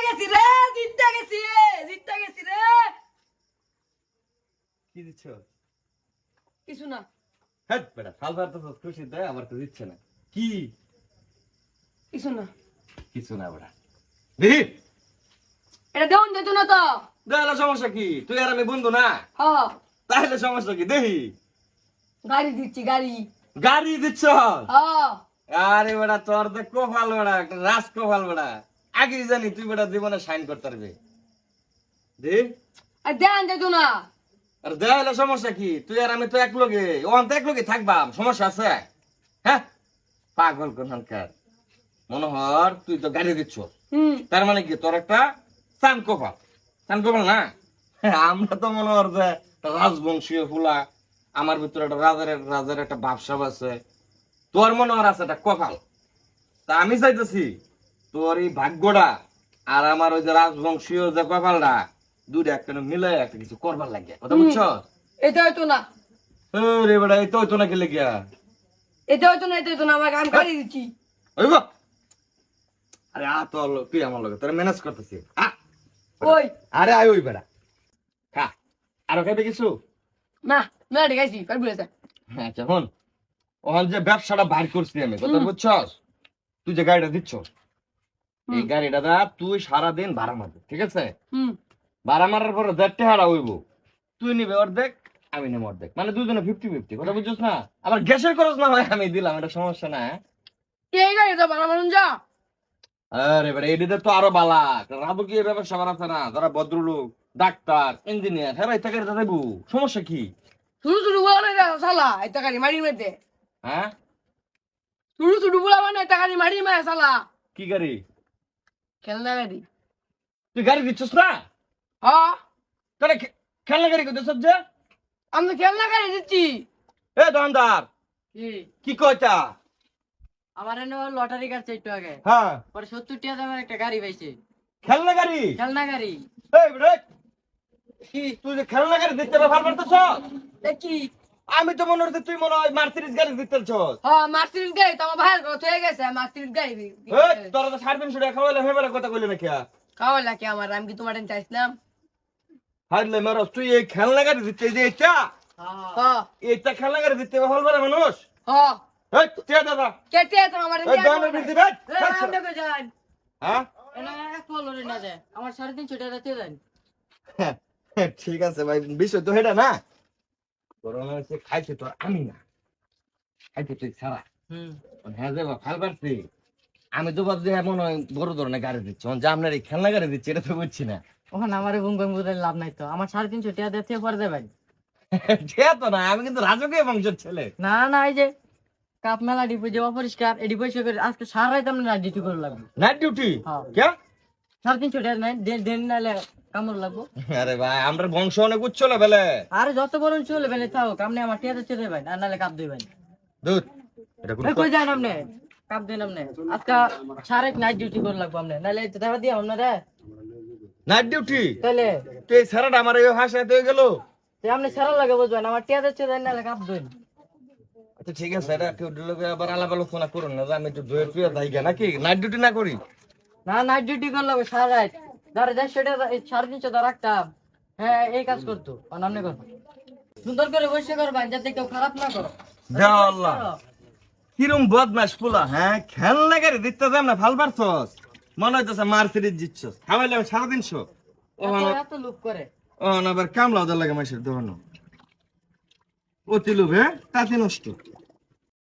গেছি রে, জিততে গেছি রে। কি দিচ্ছ? কিছু না। হ্যাঁ বেটা ফালবার তো খুশি দেয় আমার তো দিচ্ছে না। কি? কিছু না। কিছু না বেটা। দেখি এটা দেউন যেত না তো। দেখালে সমস্যা কি? তুই আর আমি বন্ধু না? হ্যাঁ, তাহলে সমস্যা কি? দেখি গাড়ি দিচ্ছি গাড়ি। গাড়ি দিচ্ছ? হ্যাঁ, আরে বেটা তোর তো কপাল বেটা, একটা রাজ কপাল বেটা। আগে জানি তুই বেটা জীবনে সাইন করতে পারবি। দে আর দেন যেত না। আর দেখালে সমস্যা কি? তুই আর আমি তো এক লগে, ওখান তো এক লগে থাকবা, সমস্যা আছে? হ্যাঁ পাগল কোনখানকার। মনোহর তুই তো গাড়ি দিচ্ছ, তার মানে কি তোর একটা চান কপাল। চান কপাল না? হ্যাঁ, আমরা তো মনোহর যে একটা রাজবংশীয় ফুলা, আমার ভিতরে একটা রাজার একটা ভাবসাব আছে, তোর মনোহর আছে একটা কপাল। তা আমি চাইতেছি তোর এই ভাগ্যটা আর আমার ওই যে রাজবংশীয় যে কপালটা দুটো একটা মিলাই একটা কিছু করবার লাগে, কথা বুঝছো? এটা হয়তো না। রে বেটা এই তো না গেলে গিয়া এটা হয়তো না, এটা হয়তো না। আমাকে আমি গাড়ি দিচ্ছি। ওই গো। আরে আ তো তুই আমার লগে তোরা ম্যানেজ করতেছি। ওই আরে আয় ওই বেড়া খা। আরো খাইবে কিছু? না, মেলাটি গাইছি পারবি না। হ্যাঁ আচ্ছা হন, ওখান যে ব্যবসাটা বাইর করছি আমি, কথা বুঝছস? তুই যে গাড়িটা দিচ্ছ, এই গাড়িটা দা তুই সারাদিন ভাড়া মারবি, ঠিক আছে? ভাড়া মারার পরে 1.5 টাকা হইব, তুই নিবে অর্ধেক আমি নেব অর্ধেক, মানে দুজনে 50-50, কথা বুঝছস না? আবার গ্যাসের খরচ না হয় আমি দিলাম, এটা সমস্যা না। এই গাড়ি তো বানা মানুষ যা। আরে বেটা এদিকে তো আরো বালা রাজকীয় ব্যবসা বাড়াচ্ছে না, যারা ভদ্রলোক, ডাক্তার, ইঞ্জিনিয়ার, হ্যাঁ এটা গাড়ি দেবো, সমস্যা কি? শুরু শুরু বলা নাই সালা, এটা গাড়ি মারি মেতে। হ্যাঁ শুরু শুরু বলা মানে এটা গাড়ি মারি মে সালা। কি গাড়ি? খেলনা গাড়ি। তুই গাড়ি দিচ্ছিস না? হ্যাঁ, তাহলে খেলনা গাড়ি করতে সব যে? আমি তো খেলনা গাড়ি দিচ্ছি। এ দোকানদার কি? কি কয়টা? আমার এনে লটারি কাটছে একটু আগে, হ্যাঁ পরে 70 টাকা দামের একটা গাড়ি পাইছে। খেলনা গাড়ি? খেলনা গাড়ি। এই বেটা কি? তুই যে খেলনা গাড়ি দিতে ব্যবহার করতেছ, কি? আমি তো মনে হচ্ছে তুই মনে হয় মার্সিডিজ গাড়ি দিতেছ। হ্যাঁ, মার্সিডিজ গাড়ি তো আমার ভাইয়ের কথা হয়ে গেছে। মার্সিডিজ গাড়ি তোরা তো 350 টাকা খাওয়াইলে হেবারে কথা কইলে না কিয়া? খাওয়া লাগে আমার, আমি কি তোমার চাইছিলাম? হাইলে মারস তুই এই খেলনা গাড়ি দিতে যে এটা? হ্যাঁ এটা খেলনা গাড়ি দিতে ব্যবহার করে মানুষ? হ্যাঁ, এই কে দাদা? কেটে তো আমার এই দোকানের বিক্রি ভাই? যান। হ্যাঁ এনা এক ফলোরে না যায় আমার 350 টাকা দিতে দেন। ঠিক আছে ভাই, বিষয় তো এটা না। করোনা হচ্ছে খাইছে তো আমি না, খাইছে তুই ছাড়া। হ্যাঁ যে ভাল পারছি, আমি তো ভাবছি এমন হয় বড় ধরনের গাড়ি দিচ্ছি, যে আপনার এই খেলনা গাড়ি দিচ্ছি এটা তো বুঝছি না। ওখানে আমার গুনগুন বুঝাই লাভ নাই তো, আমার 350 টাকা দিতে পরে দেবেন। ঠিক তো না, আমি কিন্তু রাজকীয় বংশের ছেলে। না না, এই যে কাপ মেলা ডিপো যে অপরিষ্কার এডি পয়সা করে আজকে সারা রাত আমরা নাইট ডিউটি করে লাগবে। Night duty? হ্যাঁ। কে? 350 টাকা নাই দেন নালে কামড় লাগবো। আরে ভাই আমরা বংশ অনেক উচ্চল বেলে। আরে যত বড় চলে বেলে থাও কামনে আমার টিয়া দিতে দেবেন আর নালে কাপ দিবেন। দুধ এটা কোন কই যান আপনি? কাপ দেন আপনি। আজকে সারা রাত নাইট ডিউটি করে লাগবো আপনি, নালে তো টাকা দিয়ে আপনারে। Night duty? তাইলে তুই এই সারাটা আমার এই ভাষায় হয়ে গেল। তে আপনি সারা লাগে বুঝবেন, আমার টিয়া দিতে দেন নালে কাপ দেন। আচ্ছা ঠিক আছে, এটা কেউ দিলে আবার আলাপ আলোচনা করুন না, আমি একটু ধুয়ে টুয়ে যাই গা, নাকি নাইট ডিউটি না করি? না, নাইট ডিউটি করে লাগবে সারা রাত। ধরে 150 টাকা 350 টাকা রাখতাম। হ্যাঁ এই কাজ করতো অনান্য কথা। সুন্দর করে বসে করবেন যাতে কেউ খারাপ না করো। যা আল্লাহ কিরম বদমাস পোলা, হ্যাঁ খেলনা গাড়ি দিতে যাম না ভাল পারছস, মনে হইতেছে মার্সিডিজ জিতছস, খাওয়াইলে আমি 350। এত লোভ করে। ও না আবার কামলা ওদের লাগে মাসের দোকানো অতি লোভ, হ্যাঁ তাতে নষ্ট।